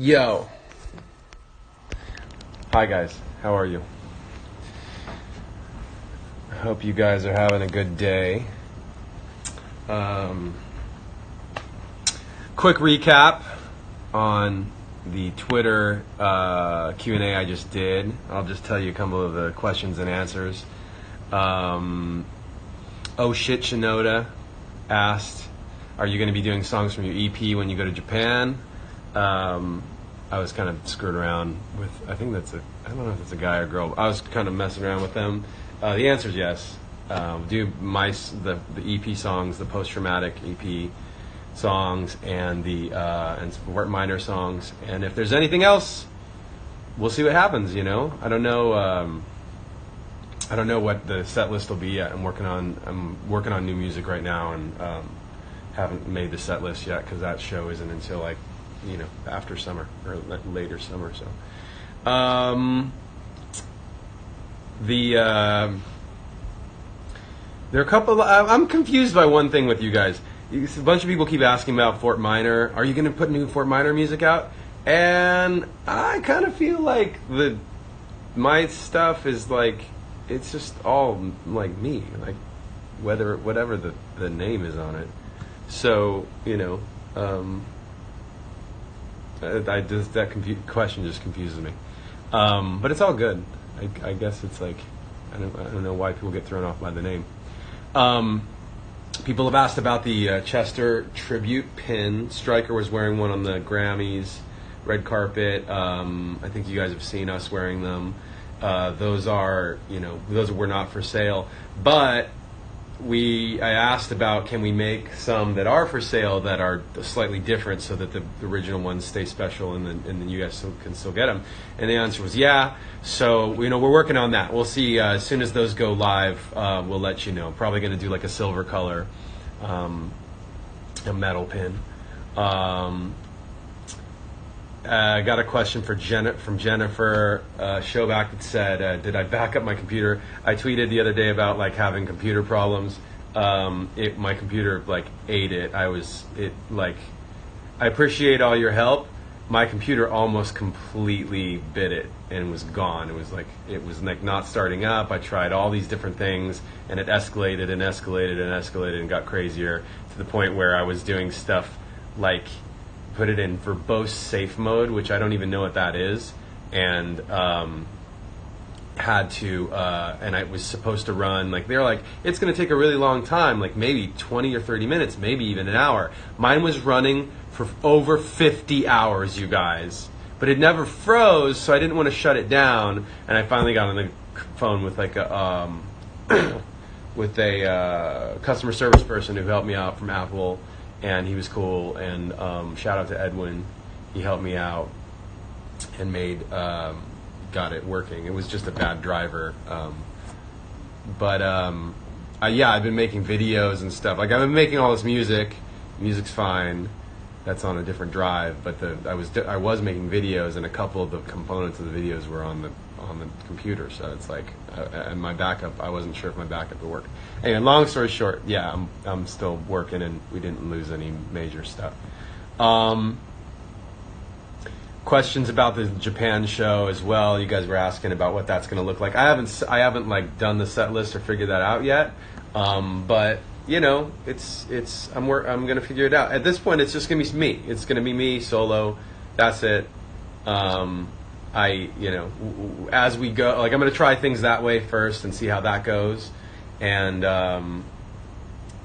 Yo. Hi guys, how are you? I hope you guys are having a good day. Quick recap on the Twitter Q&A I just did. I'll just tell you a couple of the questions and answers. Oh shit, Shinoda asked, are you going to be doing songs from your EP when you go to Japan? I was kind of screwed around with, I don't know if it's a guy or girl, but I was kind of messing around with them. The answer is yes. Do the EP songs, the post-traumatic EP songs, and and Fort Minor songs. And if there's anything else, we'll see what happens. I don't know what the set list will be yet. I'm working on new music right now, and haven't made the set list yet because that show isn't until after summer or later summer. So there are a couple. I'm confused by one thing with you guys. A bunch of people keep asking about Fort Minor. Are you going to put new Fort Minor music out? And I kind of feel like my stuff is like, it's just all like me, like whatever the name is on it. So question just confuses me. But it's all good. I guess it's like, I don't know why people get thrown off by the name. People have asked about the Chester tribute pin. Stryker was wearing one on the Grammys, red carpet. I think you guys have seen us wearing them. Those were not for sale. But I asked about, can we make some that are for sale that are slightly different so that the original ones stay special and then you guys can still get them? And the answer was yeah. So we're working on that. We'll see. As soon as those go live, we'll let you know. Probably going to do like a silver color, a metal pin. I got a question from Jennifer Showback that said, did I back up my computer? I tweeted the other day about having computer problems. My computer ate it. I appreciate all your help. My computer almost completely bit it and was gone. It was not starting up. I tried all these different things and it escalated and escalated and escalated and got crazier to the point where I was doing stuff like put it in verbose safe mode, which I don't even know what that is, and had to, and I was supposed to run, they're like, it's going to take a really long time, maybe 20 or 30 minutes, maybe even an hour. Mine was running for over 50 hours, you guys, but it never froze, so I didn't want to shut it down, and I finally got on the phone with with a customer service person who helped me out from Apple. And he was cool, and shout out to Edwin. He helped me out and got it working. It was just a bad driver. I've been making videos and stuff. I've been making all this music. Music's fine. That's on a different drive. But I was making videos, and a couple of the components of the videos were on the computer. So it's and my backup, I wasn't sure if my backup would work. Anyway, long story short, yeah, I'm still working, and we didn't lose any major stuff. Questions about the Japan show as well. You guys were asking about what that's going to look like. I haven't done the set list or figured that out yet. But it's I'm going to figure it out. At this point, it's just going to be me. It's going to be me solo. That's it. As we go, I'm going to try things that way first and see how that goes, and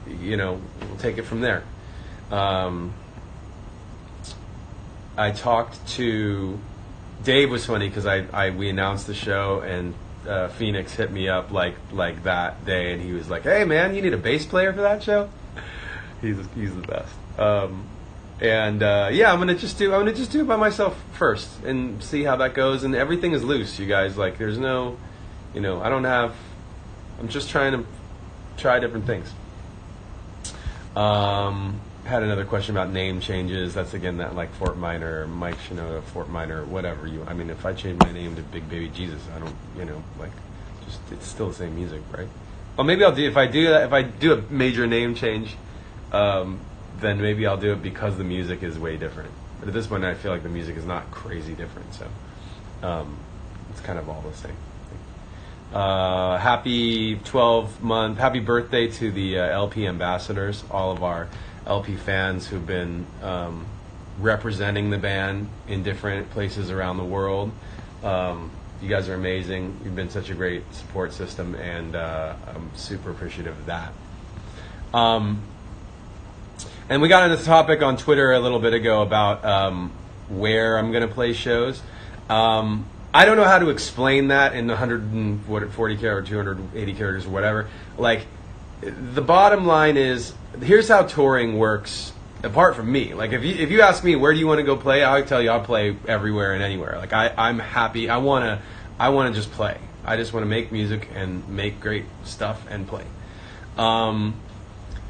we'll take it from there. I talked to Dave. Was funny because we announced the show, and Phoenix hit me up like that day, and he was like, "Hey man, you need a bass player for that show?" He's the best. I'm gonna just do it by myself first and see how that goes. And everything is loose, you guys. There's no, I'm just trying to try different things. Had another question about name changes. That's again that Fort Minor, Mike Shinoda, Fort Minor, whatever you. I mean, if I change my name to Big Baby Jesus, I don't, it's still the same music, right? Well, maybe I'll do if I do a major name change. then maybe I'll do it because the music is way different. But at this point, I feel like the music is not crazy different, so it's kind of all the same. Happy 12-month, happy birthday to the LP ambassadors, all of our LP fans who've been representing the band in different places around the world. You guys are amazing. You've been such a great support system, and I'm super appreciative of that. And we got into this topic on Twitter a little bit ago about where I'm going to play shows. I don't know how to explain that in 140 characters or 280 characters or whatever. Like, the bottom line is, here's how touring works. Apart from me, like if you ask me where do you want to go play, I'll tell you I'll play everywhere and anywhere. Like I'm happy. I wanna just play. I just want to make music and make great stuff and play. Now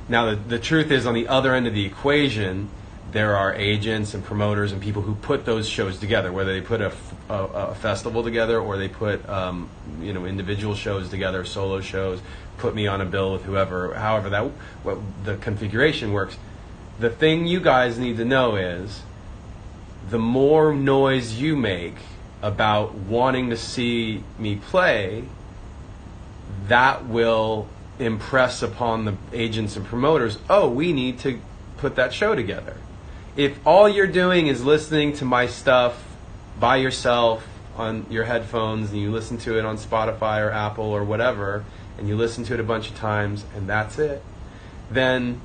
the truth is, on the other end of the equation, there are agents and promoters and people who put those shows together, whether they put a festival together or they put individual shows together, solo shows, put me on a bill with whoever, however what the configuration works. The thing you guys need to know is the more noise you make about wanting to see me play, that will impress upon the agents and promoters, oh, we need to put that show together. If all you're doing is listening to my stuff by yourself on your headphones and you listen to it on Spotify or Apple or whatever, and you listen to it a bunch of times and that's it, then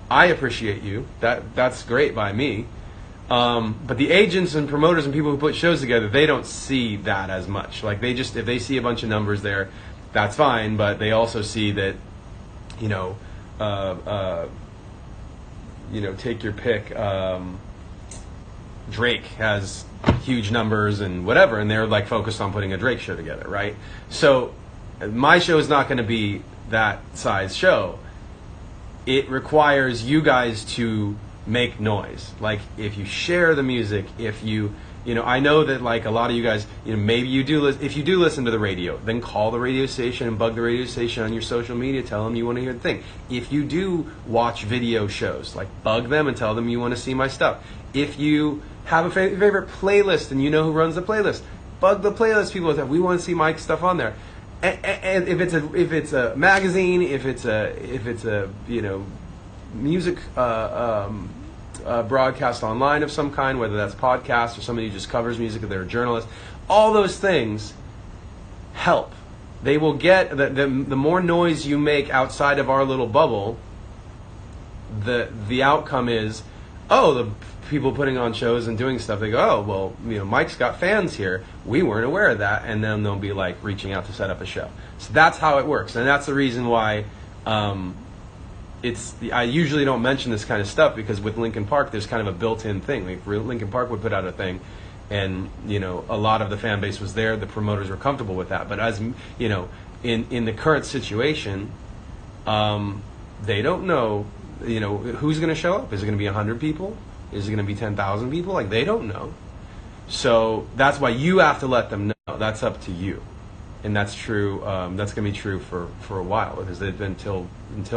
I appreciate you. That's great by me. But the agents and promoters and people who put shows together, they don't see that as much. Like if they see a bunch of numbers there, that's fine. But they also see that, take your pick. Drake has huge numbers and whatever, and they're like focused on putting a Drake show together, right? So my show is not going to be that size show. It requires you guys to make noise. Like if you share the music, if you I know that like a lot of you guys, maybe you do if you do listen to the radio, then call the radio station and bug the radio station on your social media, tell them you want to hear the thing. If you do watch video shows, like bug them and tell them you want to see my stuff. If you have a favorite playlist and you know who runs the playlist, bug the playlist people with that. We want to see my stuff on there. And if it's a magazine, if it's a music broadcast online of some kind, whether that's podcast or somebody who just covers music, or they're a journalist, all those things help. They will get the more noise you make outside of our little bubble, the outcome is, oh, the people putting on shows and doing stuff, they go, oh, well, Mike's got fans here. We weren't aware of that. And then they'll be like reaching out to set up a show. So that's how it works. And that's the reason why I usually don't mention this kind of stuff, because with Linkin Park, there's kind of a built-in thing. Like Linkin Park would put out a thing, and a lot of the fan base was there. The promoters were comfortable with that. But as in the current situation, they don't know, who's going to show up. Is it going to be 100 people? Is it going to be 10,000 people? Like, they don't know. So that's why you have to let them know. That's up to you. And that's true. That's going to be true for a while, because until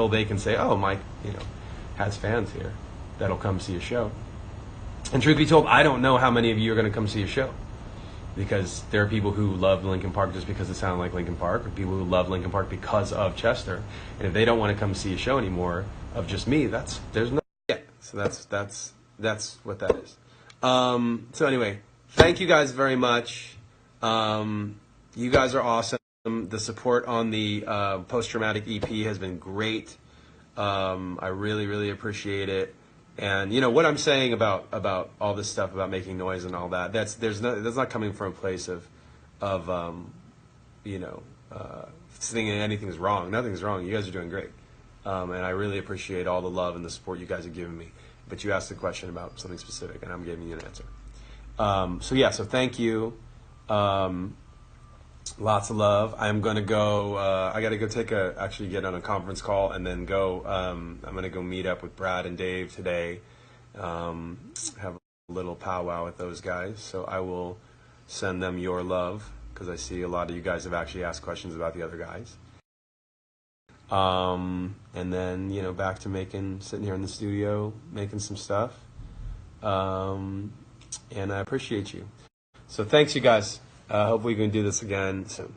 they can say, oh, Mike, has fans here that'll come see a show. And truth be told, I don't know how many of you are going to come see a show, because there are people who love Linkin Park just because it sounded like Linkin Park, or people who love Linkin Park because of Chester. And if they don't want to come see a show anymore of just me, there's no. Yeah. So that's what that is. So anyway, thank you guys very much. You guys are awesome. The support on the post-traumatic EP has been great. I really, really appreciate it. And what I'm saying about all this stuff about making noise and all that, that's not coming from a place of thinking anything's wrong. Nothing's wrong. You guys are doing great. And I really appreciate all the love and the support you guys have given me. But you asked a question about something specific, and I'm giving you an answer. So thank you. Lots of love. I'm going to go, I got to go get on a conference call and then go, I'm going to go meet up with Brad and Dave today, have a little powwow with those guys. So I will send them your love, because I see a lot of you guys have actually asked questions about the other guys. And then, back to sitting here in the studio, making some stuff. And I appreciate you. So thanks, you guys. Hopefully we can do this again soon.